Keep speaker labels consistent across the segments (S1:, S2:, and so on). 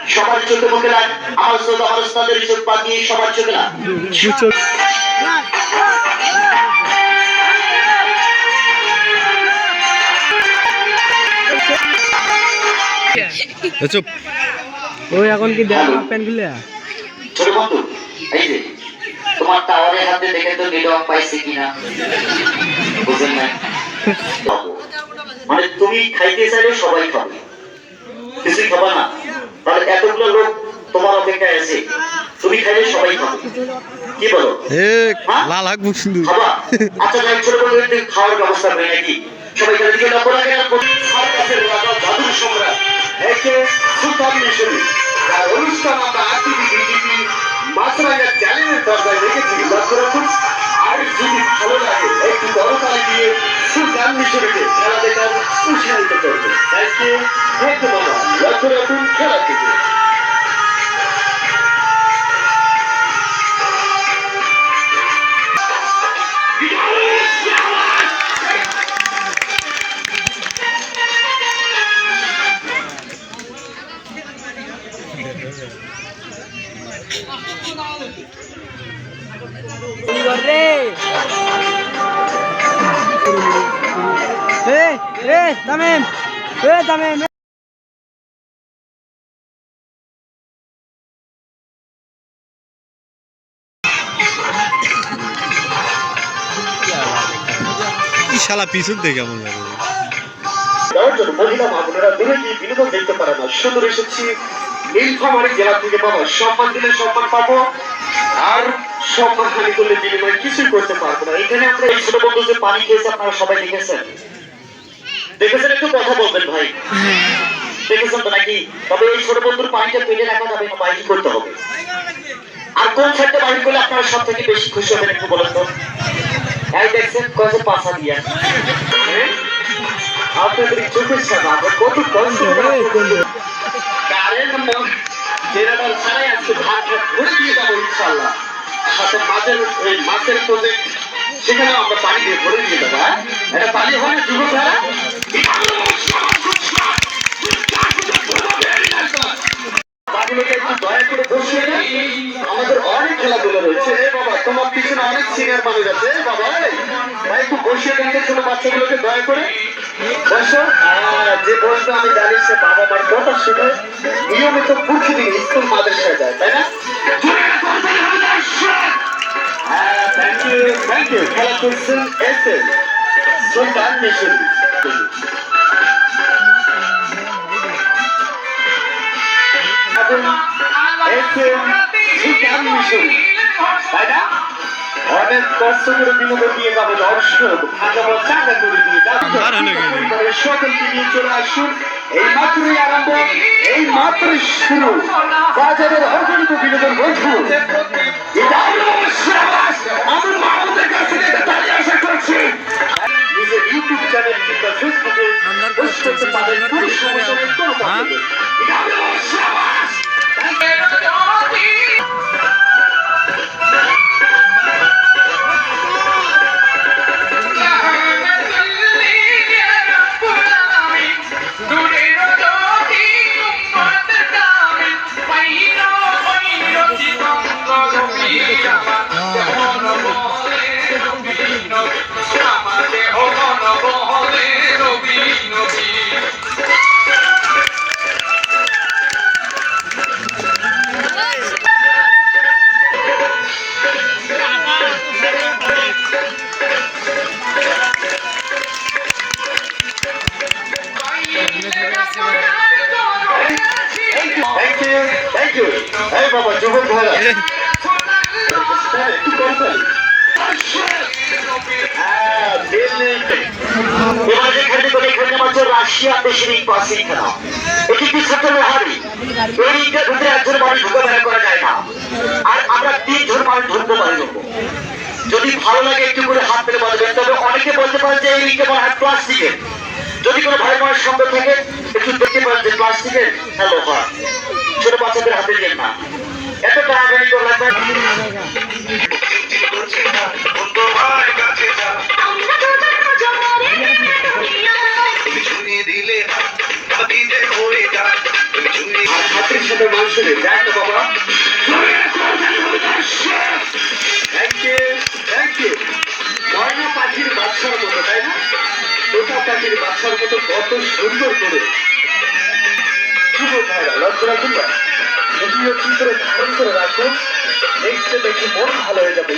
S1: সবার চোখে মুখে লাগ আমার শ্রোতা মানুষ তাদের চোখ পাতিয়ে সবার চোখে লাগ
S2: ওই এখন কি দেখ প্যান খুলে
S1: ছোট বন্ধু এই যে তোমার টাওয়ারের হাতে দেখে তো নেটওয়ার্ক পাইছে কিনা বুঝেন না মানে তুমি খাইতে চাইলে সবাই খাবে কিছুই খাবা না তাহলে এতগুলো লোক তোমার অপেক্ষায় আছে তুমি খাইলে সবাই খাবে কি বলো
S3: লাল হাক মুখ সুন্দর
S1: খাবা আচ্ছা যাই ছোট বন্ধু খাওয়ার ব্যবস্থা করে নাকি সবাই খালি দিকে লক্ষ্য রাখেন সার্কাসের রাজা জাদুর সম্রাট একে সুলতান মিশরি আর অনুষ্ঠান আমরা আরটিভি মাছরাঙা চ্যানেলের দরজায় রেখেছি লক্ষ্য রাখুন আর যদি ভালো লাগে একটু বড়তালি দিয়ে সুলতান মিশরিকে খেলা দেখার উৎসাহিত করবে আজকে একদম বাবা লক্ষ্য রাখুন খেলা থেকে
S2: তামিম তামিম
S3: শালা পিছন থেকে কেমন লাগে
S1: মহিলা মামুনেরা দূরে গিয়ে বিনোদন দেখতে পারে না সুন্দর এসেছি নীলফামারী জেলা থেকে বাবা সম্মান দিলে সম্মান পাবো আর সম্মান হানি করলে বিনিময় কিছুই করতে পারবো না এখানে আমরা এই ছোট বন্ধু যে পানি খেয়েছে আপনারা সবাই দেখেছেন একটু কথা বলবেন ভাই দেখেছেন তো নাকি তবে এই ছোট বন্ধুর পানিটা পেলে রাখা যাবে না বাইরে করতে হবে আর কোন সাইডে বাইরে করলে আপনারা সব থেকে বেশি খুশি হবেন একটু বলেন তো এই দেখছেন কত পাশা দিয়া আপনাদের চোখের সামনে আমরা কত কষ্ট কারেন্ট জেনারেল ছাড়াই আজকে ভাত ঘুরে দিয়ে যাবো ইনশাল্লাহ সাথে মাছের প্রজেক্ট সেখানে আমরা পানি দিয়ে ভরে দিয়ে দেবো এটা পানি হয় না যুবক দয়া করে বসিয়ে আমাদের অনেক খেলাধুলো রয়েছে বাবা তোমার পিছনে অনেক সিনিয়র মানুষ আছে বাবা ভাই একটু বসিয়ে দেখে ছোট বাচ্চাগুলোকে দয়া করে বসো যে বসটা আমি জানি সে বাবা মার কথা শুনে নিয়মিত প্রতিদিন স্কুল মাদ্রাসায় যায় তাই না থ্যাংক ইউ খেলা করছেন এসএম সুলতান মিশরি তাই না অনেক কষ্ট করে বিনোদন দিয়ে যাবে দর্শক চাকা করে দিয়ে যাবে সকলকে নিয়ে চলে আসুন এই মাত্রই আরম্ভ এই মাত্রই শুরু বাজারের অগণিত বিনোদন বন্ধু আমি মানবের কাছে আশা করছি নিজের ইউটিউব চ্যানেল কিংবা ফেসবুকে পোস্ট করতে পারেন কোনো সমস্যা নেই কোনো বাবা যুবক ভাইরা রাশিয়া দেশের এই পাশেই খেলা এটি কি ছোট লোহারি এই রিংটার ভিতরে একজন মানুষ ঢুকে বেড়া করা যায় না আর আমরা 3 জন মানুষ ঢুকতে পারি যদি ভালো লাগে একটু করে হাত পেলে বলবেন তবে অনেকে বলতে পারেন যে এই রিংটা মনে হয় প্লাস্টিকের যদি কোনো ভাই বোনের সঙ্গে থাকে একটু দেখতে পারেন যে প্লাস্টিকের লোহা ছোট বাচ্চাদের হাতে দেন না এত টাকা সুন্দর লাগবে। আর হাতের সাথে মানুষের দেখ না বাবা। Thank you, thank you. ময়না পাখির বাচ্চার মতো, তাই না? তোতা পাখির বাচ্চার মতো কত সুন্দর করে লক্ষ্য রাখুন না, ভিডিও চিত্রে ধারণ করে রাখুন। দেখতে দেখি মন ভালো হয়ে যাবে।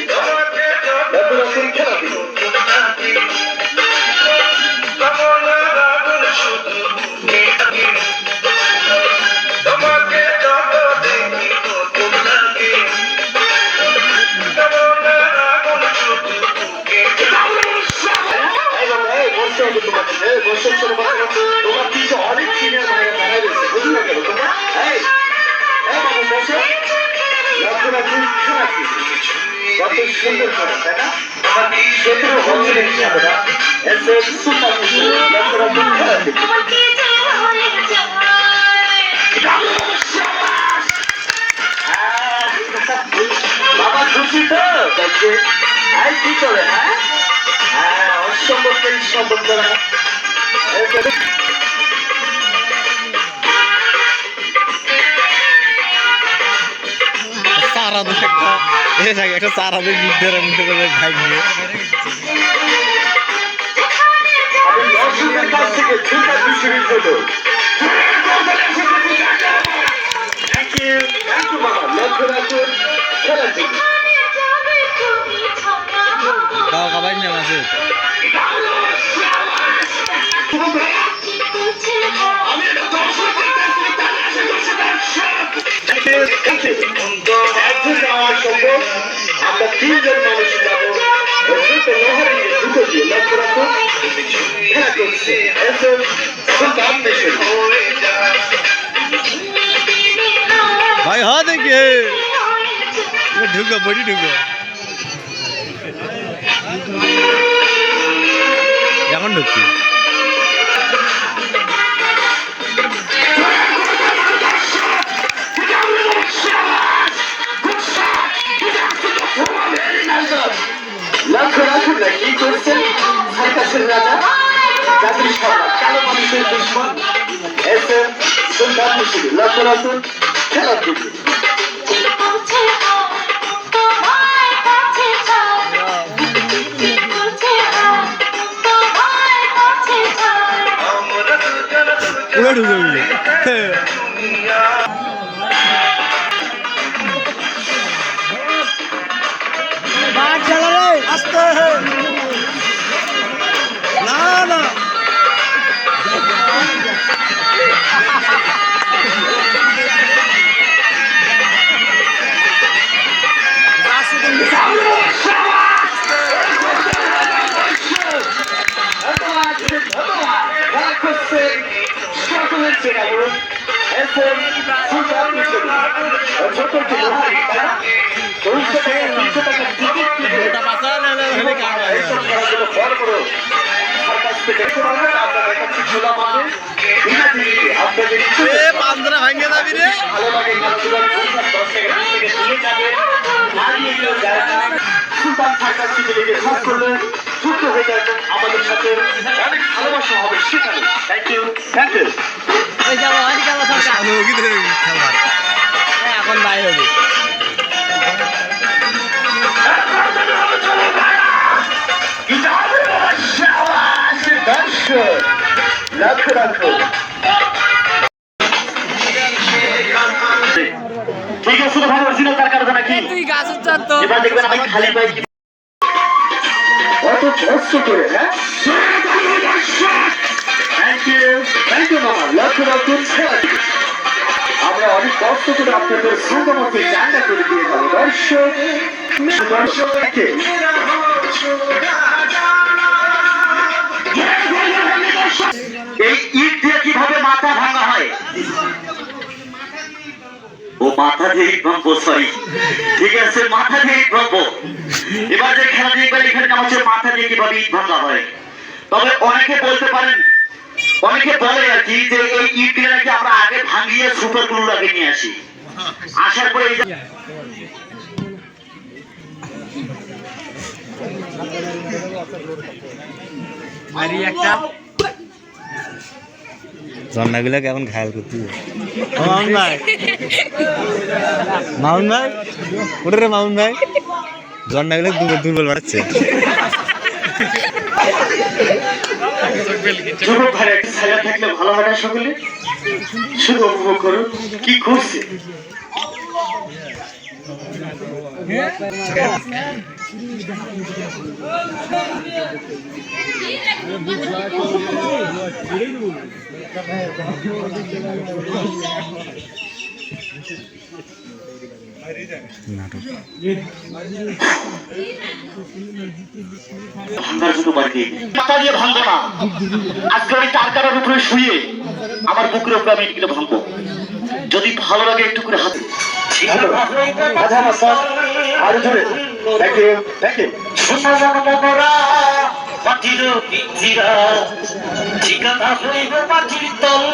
S1: লক্ষ্য রাখুন, খেলা দিব। তোমার কিছু অনেক সিনিয়র ভাইরা দাঁড়ায় রয়েছে, বুঝলি না কেন তোমরা? বাবু বসো, লক্ষ্য রাখুন, খেলা কি কত সুন্দর করে, তাই না? 17 বছরের ছেলেরা এসে সুপার লক্ষ্য রাখুন, খেলা কি বাবা খুশি তো? কি করে? হ্যাঁ, অসম্ভব সম্ভব করা।
S3: চারাদের একটা চারাদের বিদ্যের মধ্যে ভাই নিয়ে
S1: আমি দর্শকের কাছ থেকে ছোটা বিশ্বজিৎ হলো। থ্যাংক ইউ, থ্যাংক ইউ বাবা। লক্ষ্য রাখুন, খেলা দিন।
S3: দাও খাবার নিয়ে আছে
S1: আমরা 3 জন মানুষ যাবো। দুটো দিয়ে লক্ষ্য রাখুন, খেলা করছে।
S3: ভাই হ দেখে ঢুকো বডি ঢুকো এখন ঢুকছি
S1: লক্ষ্য রাখুন না কি করছেন সার্কাসের রাজা জাতির সম্রাট কালো মানুষের দুশ্মন এসে সুলতান মুশিদ। লক্ষ্য রাখুন, খেলার দিকে।
S3: পুরো ঢুকে আসতে না না পাঁচরা ভাঙে যাবি রে
S1: আমাদের সাথে অনেক ভালোবাসা হবে সেখানে। Thank you, thank you.
S3: খেলবার
S2: এখন বাইরে হবে
S1: লক্ষ্য রাখুন, ঠিক আছে ভালোবাসি না তার কারণে নাকি
S2: তুই গাছ তো
S1: এবার দেখবেন আমি খালি পাই কত কষ্ট করে। হ্যাঁ, থ্যাংক ইউ, থ্যাংক ইউ মামা। লক্ষ্য রাখুন, আমরা অনেক কষ্ট করে আপনাদের সঙ্গমকে জায়গা করে দিয়ে যাবো। দর্শক দর্শককে এই ইট দিয়ে কিভাবে মাথা ভাঙা হয়? ও মাথা দিয়ে ইট ভাঙবো, সরি, ঠিক আছে, মাথা দিয়ে ইট ভাঙবো। এবার যে খেলা দিয়ে এখানে নাম হচ্ছে মাথা দিয়ে কিভাবে ইট ভাঙা হয়। তবে অনেকে বলতে পারেন, অনেকে বলে আর কি যে এই ইট নাকি আমরা আগে ভাঙিয়ে সুপার গ্লু লাগিয়ে নিয়ে আসি, আসার পরে
S2: মারি একটা
S3: ঝর্ণাগুলোকে এখন ঘায়াল করতে মাউন ভাই মাউন ভাই ওটা রে মাউন ভাই ঝর্ণাগুলো দুর্বল বাড়াচ্ছে
S1: যুবক ভাই একটা ছায়া থাকলে ভালো হয় না সকলে শুধু উপভোগ করুন কি করছে ভাঙার জন্য বাড়ি পাতা দিয়ে ভাঙবো না আজকে ওই টাকার উপরে শুয়ে আমার বুকের উপরে আমি এগুলো ভাঙবো যদি ভালো লাগে একটু করে হাতে আরো জোরে মাটির পিঞ্জিরা ঠিকানা হইব মাটির তল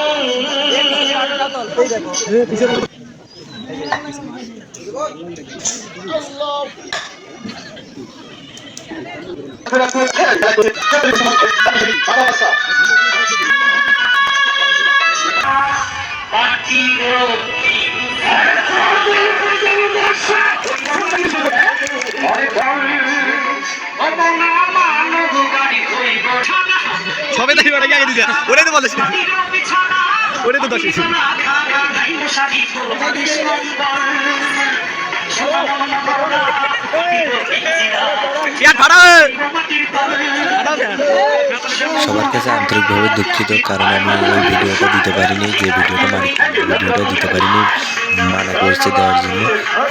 S3: সবে তাই ওটা আগে দিছে ওরে তো বলেছে ওরে তো দশে
S4: সবার কাছে আন্তরিকভাবে দুঃখিত কারণ আমি ওই ভিডিওটা দিতে পারিনি যে ভিডিওটা দিতে পারিনি মানা করেছে দেওয়ার জন্য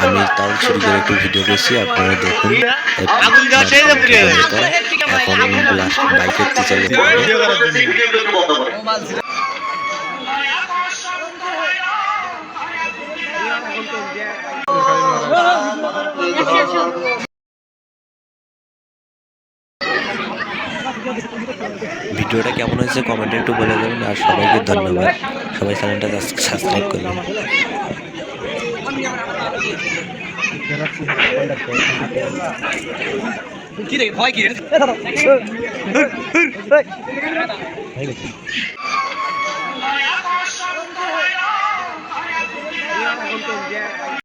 S4: আমি তাও শুরু করে একটু ভিডিও করছি আপনারা দেখুন এখন বাইকের টিচারে ভিডিওটা কেমন হয়েছে কমেন্টে একটু বলে দেবেন আর সবাইকে ধন্যবাদ সবাই চ্যানেলটা সাবস্ক্রাইব করবেন
S2: কি রে ভয় কি রে